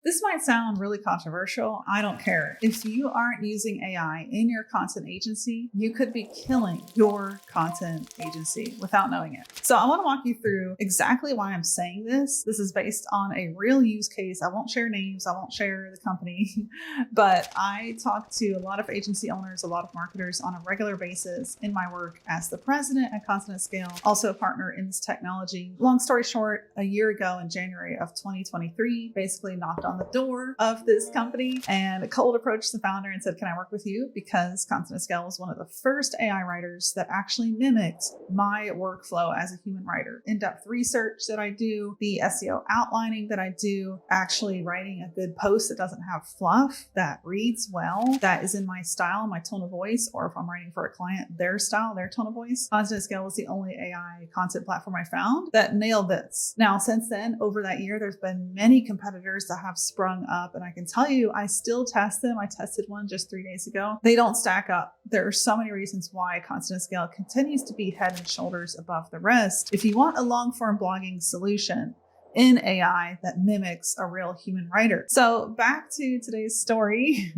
This might sound really controversial. I don't care. If you aren't using AI in your content agency, you could be killing your content agency without knowing it. So I want to walk you through exactly why I'm saying this. This is based on a real use case. I won't share names. I won't share the company, but I talk to a lot of agency owners, a lot of marketers on a regular basis in my work as the president at Content at Scale, also a partner in this technology. Long story short, a year ago in January of 2023, basically knocked on the door of this company and cold approached the founder and said, can I work with you? Because Content at Scale was one of the first AI writers that actually mimicked my workflow as a human writer. In-depth research that I do, the SEO outlining that I do, actually writing a good post that doesn't have fluff, that reads well, that is in my style, my tone of voice, or if I'm writing for a client, their style, their tone of voice. Content at Scale was the only AI content platform I found that nailed this. Now, since then, over that year, there's been many competitors that have sprung up, and I can tell you, I still test them. I tested one just 3 days ago. They don't stack up. There are so many reasons why Content at Scale continues to be head and shoulders above the rest. If you want a long-form blogging solution in AI that mimics a real human writer. So back to today's story,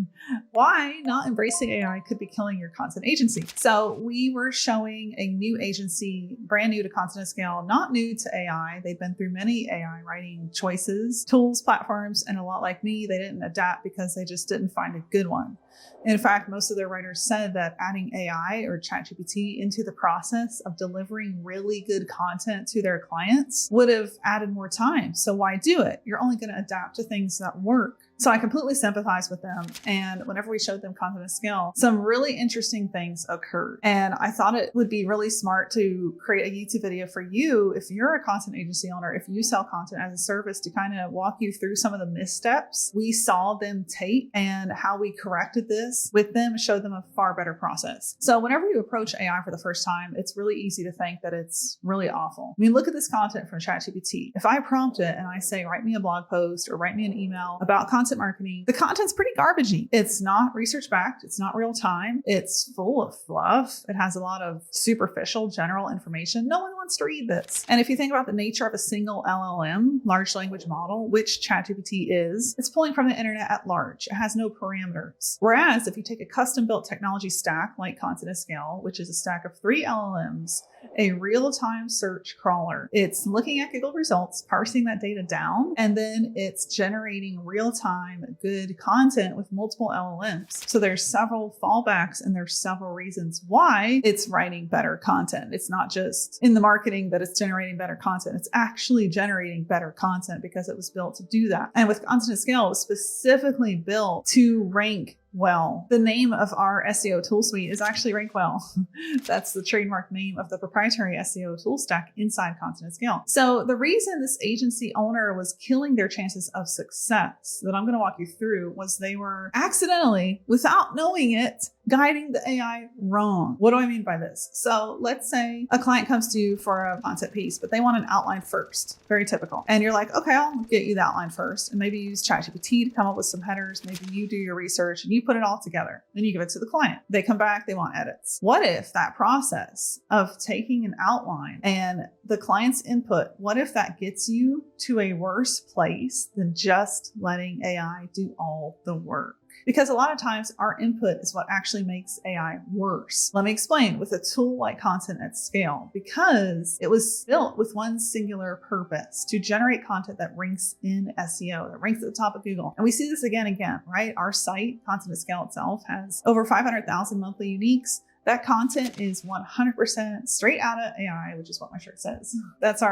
why not embracing AI could be killing your content agency. So we were showing a new agency, brand new to Content at Scale, not new to AI. They've been through many AI writing choices, tools, platforms, and a lot like me, they didn't adapt because they just didn't find a good one. In fact, most of their writers said that adding AI or ChatGPT into the process of delivering really good content to their clients would have added more time. So why do it? You're only going to adapt to things that work. So I completely sympathize with them. And whenever we showed them Content at Scale, some really interesting things occurred. And I thought it would be really smart to create a YouTube video for you, if you're a content agency owner, if you sell content as a service, to kind of walk you through some of the missteps we saw them take and how we corrected this with them, showed them a far better process. So whenever you approach AI for the first time, it's really easy to think that it's really awful. I mean, look at this content from ChatGPT. If I prompt it and I say, write me a blog post or write me an email about content marketing, the content's pretty garbagey. It's not research backed. It's not real time. It's full of fluff. It has a lot of superficial general information. No one wants to read this. And if you think about the nature of a single LLM, large language model, which ChatGPT is, it's pulling from the internet at large. It has no parameters. Whereas if you take a custom built technology stack like Content at Scale, which is a stack of 3 LLMs, a real-time search crawler, it's looking at Google results, parsing that data down, and then it's generating real-time good content with multiple LLMs. So there's several fallbacks and there's several reasons why it's writing better content. It's not just in the marketing that it's generating better content. It's actually generating better content because it was built to do that. And with Content at Scale, it was specifically built to rank well. The name of our SEO tool suite is actually Rank Well. That's the trademark name of the proprietary SEO tool stack inside Content at Scale. So the reason this agency owner was killing their chances of success that I'm going to walk you through was they were accidentally, without knowing it, guiding the AI wrong. What do I mean by this? So let's say a client comes to you for a content piece, but they want an outline first. Very typical. And you're like, okay, I'll get you the outline first. And maybe use ChatGPT to come up with some headers. Maybe you do your research and you put it all together. Then you give it to the client. They come back, they want edits. What if that process of taking an outline and the client's input, what if that gets you to a worse place than just letting AI do all the work? Because a lot of times our input is what actually makes AI worse. Let me explain. With a tool like Content at Scale, because it was built with one singular purpose, to generate content that ranks in SEO, that ranks at the top of Google. And we see this again and again, right? Our site, Content at Scale itself, has over 500,000 monthly uniques. That content is 100% straight out of AI, which is what my shirt says. That's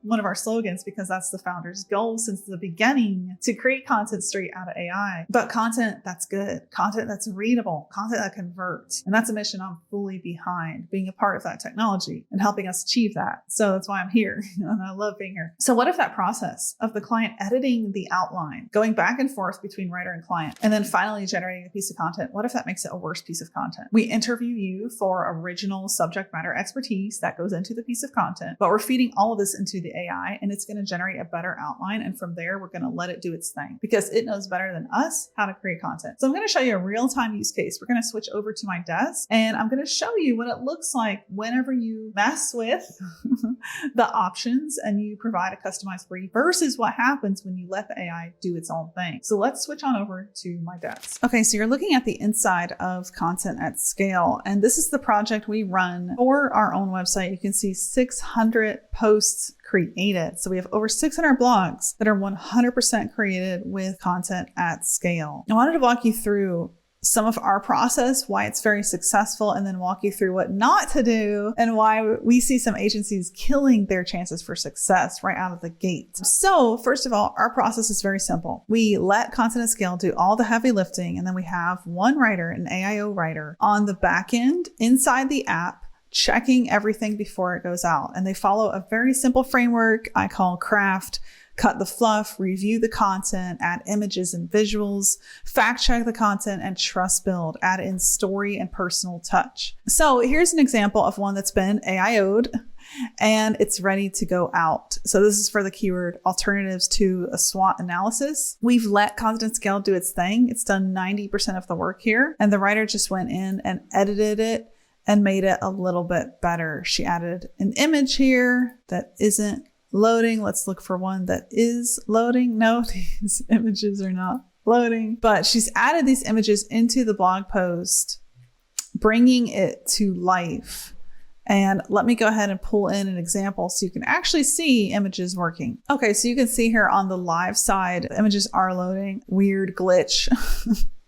one of our slogans, because that's the founder's goal since the beginning, to create content straight out of AI, but content that's good, content that's readable, content that converts. And that's a mission I'm fully behind, being a part of that technology and helping us achieve that. So that's why I'm here and I love being here. So what if that process of the client editing the outline, going back and forth between writer and client, and then finally generating a piece of content, what if that makes it a worse piece of content? We interview you for original subject matter expertise that goes into the piece of content, but we're feeding all of this into the the AI and it's going to generate a better outline. And from there, we're going to let it do its thing because it knows better than us how to create content. So I'm going to show you a real-time use case. We're going to switch over to my desk and I'm going to show you what it looks like whenever you mess with the options and you provide a customized brief versus what happens when you let the AI do its own thing. So let's switch on over to my desk. Okay, so you're looking at the inside of Content at Scale, and this is the project we run for our own website. You can see 600 posts created. So we have over 600 blogs that are 100% created with Content at Scale. I wanted to walk you through some of our process, why it's very successful, and then walk you through what not to do and why we see some agencies killing their chances for success right out of the gate. So first of all, our process is very simple. We let Content at Scale do all the heavy lifting, and then we have one writer, an AIO writer, on the back end inside the app, checking everything before it goes out. And they follow a very simple framework I call CRAFT. Cut the fluff, review the content, add images and visuals, fact check the content, and trust build, add in story and personal touch. So here's an example of one that's been AIO'd and it's ready to go out. So this is for the keyword alternatives to a SWOT analysis. We've let Content at Scale do its thing. It's done 90% of the work here. And the writer just went in and edited it and made it a little bit better. She added an image here that isn't loading. Let's look for one that is loading. No, these images are not loading, but she's added these images into the blog post, bringing it to life. And let me go ahead and pull in an example so you can actually see images working. Okay, so you can see here on the live side, images are loading. Weird glitch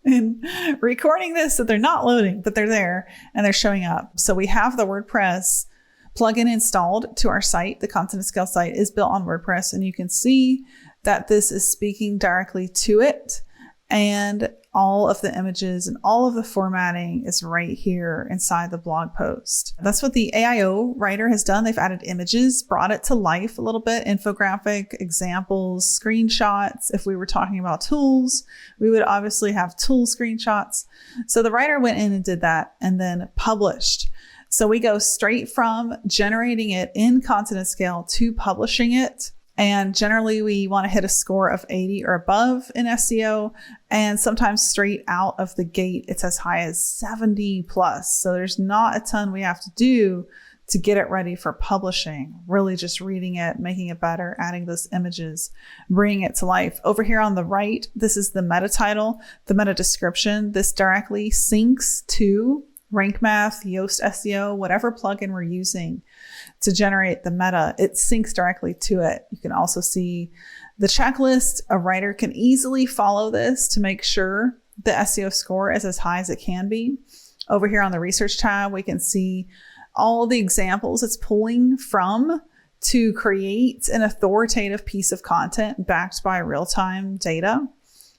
in recording this that they're not loading, but they're there and they're showing up. So we have the WordPress plugin installed to our site. The Content at Scale site is built on WordPress, and you can see that this is speaking directly to it. And all of the images and all of the formatting is right here inside the blog post. That's what the AIO writer has done. They've added images, brought it to life a little bit, infographic, examples, screenshots. If we were talking about tools, we would obviously have tool screenshots. So the writer went in and did that and then published. So we go straight from generating it in Content at Scale to publishing it. And generally we want to hit a score of 80 or above in SEO. And sometimes straight out of the gate, it's as high as 70 plus. So there's not a ton we have to do to get it ready for publishing. Really just reading it, making it better, adding those images, bringing it to life. Over here on the right, this is the meta title, the meta description. This directly syncs to Rank Math, Yoast SEO, whatever plugin we're using to generate the meta, it syncs directly to it. You can also see the checklist. A writer can easily follow this to make sure the SEO score is as high as it can be. Over here on the research tab, we can see all the examples it's pulling from to create an authoritative piece of content backed by real-time data.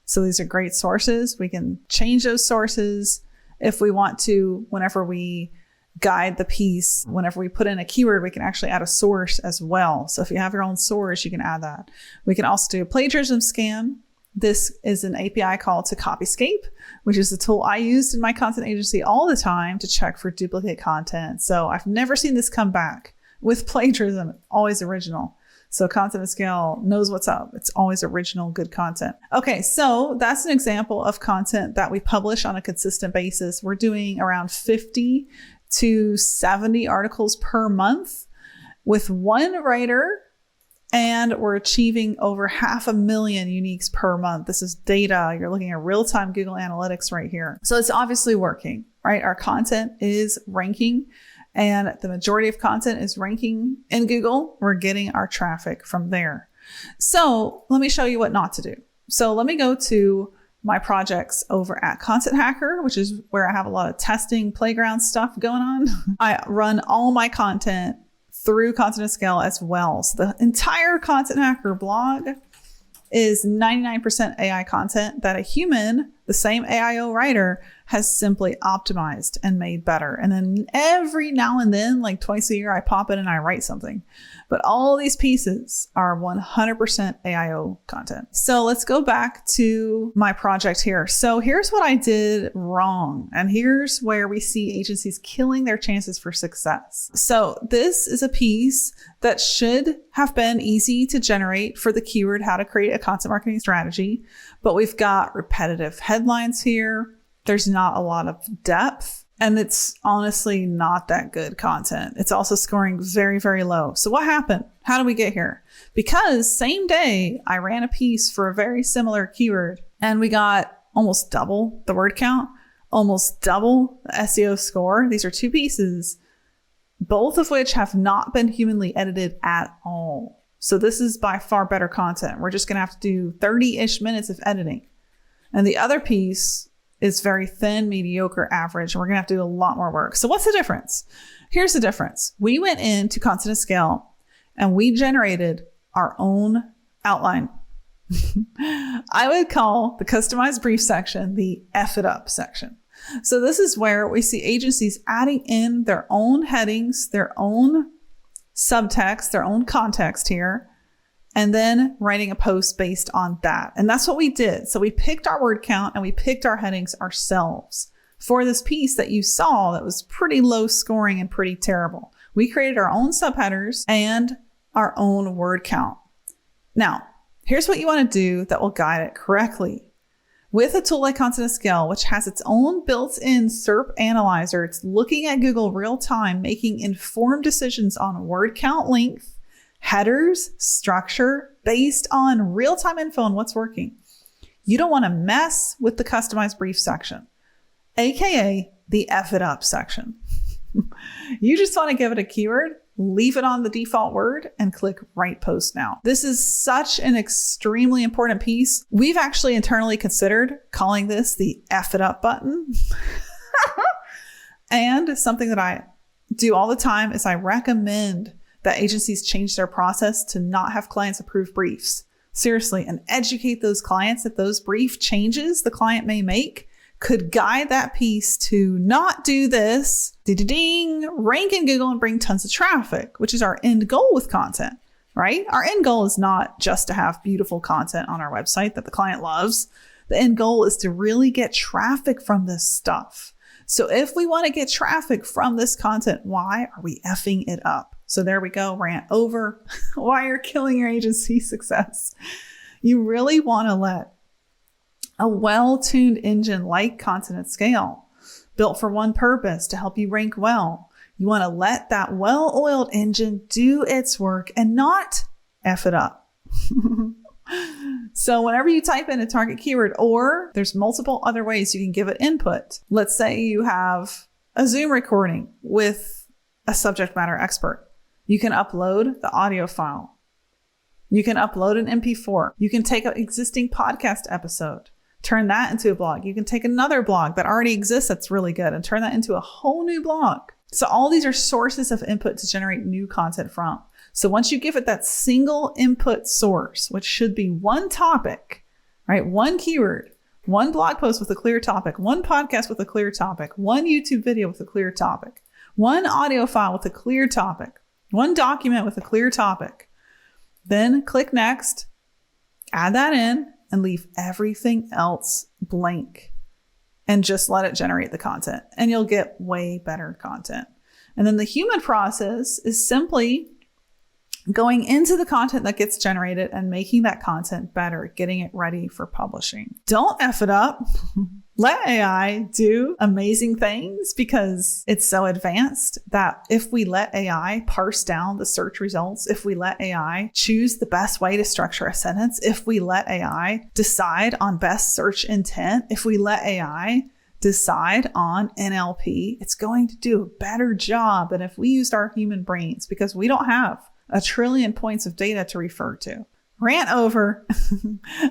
So these are great sources. We can change those sources if we want to. Whenever we guide the piece, whenever we put in a keyword, we can actually add a source as well. So if you have your own source, you can add that. We can also do a plagiarism scan. This is an API call to Copyscape, which is the tool I used in my content agency all the time to check for duplicate content. So I've never seen this come back with plagiarism, always original. So Content at Scale knows what's up. It's always original, good content. Okay, so that's an example of content that we publish on a consistent basis. We're doing around 50 to 70 articles per month with one writer, and we're achieving over 500,000 uniques per month. This is data. You're looking at real-time Google Analytics right here. So it's obviously working, right? Our content is ranking, and the majority of content is ranking in Google. We're getting our traffic from there. So let me show you what not to do. So let me go to my projects over at Content Hacker, which is where I have a lot of testing playground stuff going on. I run all my content through Content at Scale as well. So the entire Content Hacker blog is 99% AI content that a human, the same AIO writer, has simply optimized and made better. And then every now and then, like twice a year, I pop in and I write something. But all these pieces are 100% AIO content. So let's go back to my project here. So here's what I did wrong. And here's where we see agencies killing their chances for success. So this is a piece that should have been easy to generate for the keyword, how to create a content marketing strategy. But we've got repetitive headlines here. There's not a lot of depth. And it's honestly not that good content. It's also scoring very, very low. So what happened? How did we get here? Because same day, I ran a piece for a very similar keyword and we got almost double the word count, almost double the SEO score. These are two pieces, both of which have not been humanly edited at all. So this is by far better content. We're just going to have to do 30-ish minutes of editing. And the other piece is very thin, mediocre, average, and we're going to have to do a lot more work. So what's the difference? Here's the difference. We went into Content at Scale and we generated our own outline. I would call the customized brief section the F it up section. So this is where we see agencies adding in their own headings, their own subtext, their own context here, and then writing a post based on that. And that's what we did. So we picked our word count and we picked our headings ourselves for this piece that you saw that was pretty low scoring and pretty terrible. We created our own subheaders and our own word count. Now, here's what you want to do that will guide it correctly. With a tool like Content at Scale, which has its own built-in SERP analyzer, it's looking at Google real time, making informed decisions on word count length, headers, structure, based on real-time info and what's working. You don't want to mess with the customized brief section, AKA the F it up section. You just want to give it a keyword, leave it on the default word, and click write post now. This is such an extremely important piece. We've actually internally considered calling this the F it up button. And something that I do all the time is I recommend that agencies change their process to not have clients approve briefs. Seriously, and educate those clients that those brief changes the client may make could guide that piece to not do this, ding, rank in Google and bring tons of traffic, which is our end goal with content, right? Our end goal is not just to have beautiful content on our website that the client loves. The end goal is to really get traffic from this stuff. So if we want to get traffic from this content, why are we effing it up? So there we go, rant over. Why you're killing your agency success. You really want to let a well-tuned engine like Content at Scale, built for one purpose, to help you rank well. You want to let that well-oiled engine do its work and not F it up. So whenever you type in a target keyword, or there's multiple other ways you can give it input. Let's say you have a Zoom recording with a subject matter expert. You can upload the audio file. You can upload an MP4. You can take an existing podcast episode, turn that into a blog. You can take another blog that already exists that's really good and turn that into a whole new blog. So all these are sources of input to generate new content from. So once you give it that single input source, which should be one topic, right? One keyword, one blog post with a clear topic, one podcast with a clear topic, one YouTube video with a clear topic, one audio file with a clear topic, one document with a clear topic. Then click next, add that in, and leave everything else blank. And just let it generate the content. And you'll get way better content. And then the human process is simply going into the content that gets generated and making that content better, getting it ready for publishing. Don't F it up. Let AI do amazing things because it's so advanced that if we let AI parse down the search results, if we let AI choose the best way to structure a sentence, if we let AI decide on best search intent, if we let AI decide on NLP, it's going to do a better job than if we used our human brains because we don't have 1 trillion points of data to refer to. Rant over.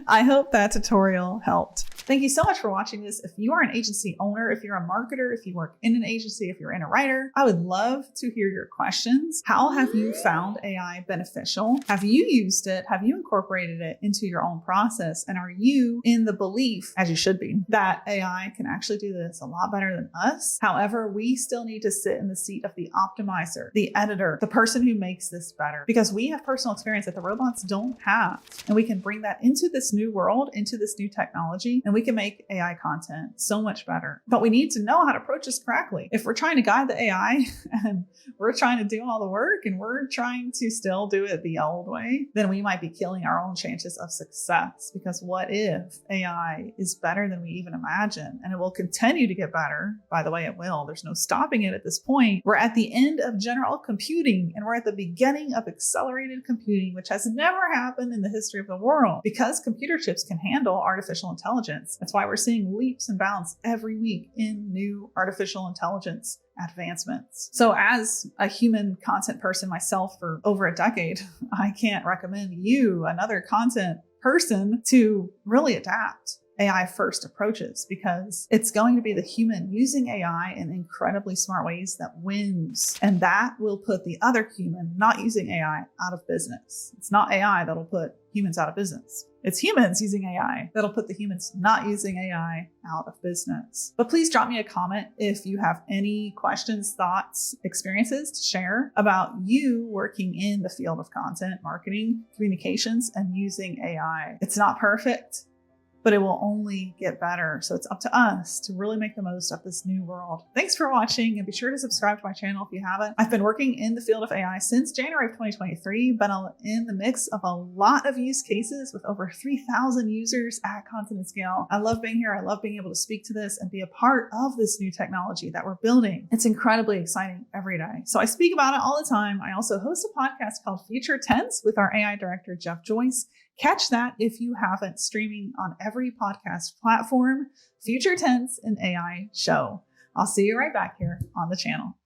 I hope that tutorial helped. Thank you so much for watching this. If you are an agency owner, if you're a marketer, if you work in an agency, if you're in a writer, I would love to hear your questions. How have you found AI beneficial? Have you used it? Have you incorporated it into your own process? And are you in the belief, as you should be, that AI can actually do this a lot better than us? However, we still need to sit in the seat of the optimizer, the editor, the person who makes this better, because we have personal experience that the robots don't have. And we can bring that into this new world, into this new technology, and we can make AI content so much better. But we need to know how to approach this correctly. If we're trying to guide the AI and we're trying to do all the work and we're trying to still do it the old way, then we might be killing our own chances of success. Because what if AI is better than we even imagine? And it will continue to get better. By the way, it will. There's no stopping it at this point. We're at the end of general computing and we're at the beginning of accelerated computing, which has never happened in the history of the world, because computer chips can handle artificial intelligence. That's why we're seeing leaps and bounds every week in new artificial intelligence advancements. So as a human content person myself for over a decade, I can't recommend you, another content person, to really adapt AI first approaches, because it's going to be the human using AI in incredibly smart ways that wins. And that will put the other human not using AI out of business. It's not AI that'll put humans out of business. It's humans using AI that'll put the humans not using AI out of business. But please drop me a comment if you have any questions, thoughts, experiences to share about you working in the field of content, marketing, communications, and using AI. It's not perfect, but it will only get better. So it's up to us to really make the most of this new world. Thanks for watching, and be sure to subscribe to my channel if you haven't. I've been working in the field of AI since January of 2023, but I'm in the mix of a lot of use cases with over 3,000 users at Content at Scale. I love being here. I love being able to speak to this and be a part of this new technology that we're building. It's incredibly exciting every day. So I speak about it all the time. I also host a podcast called Future Tense with our AI director, Jeff Joyce. Catch that if you haven't, streaming on every podcast platform. Future Tense, an AI show. I'll see you right back here on the channel.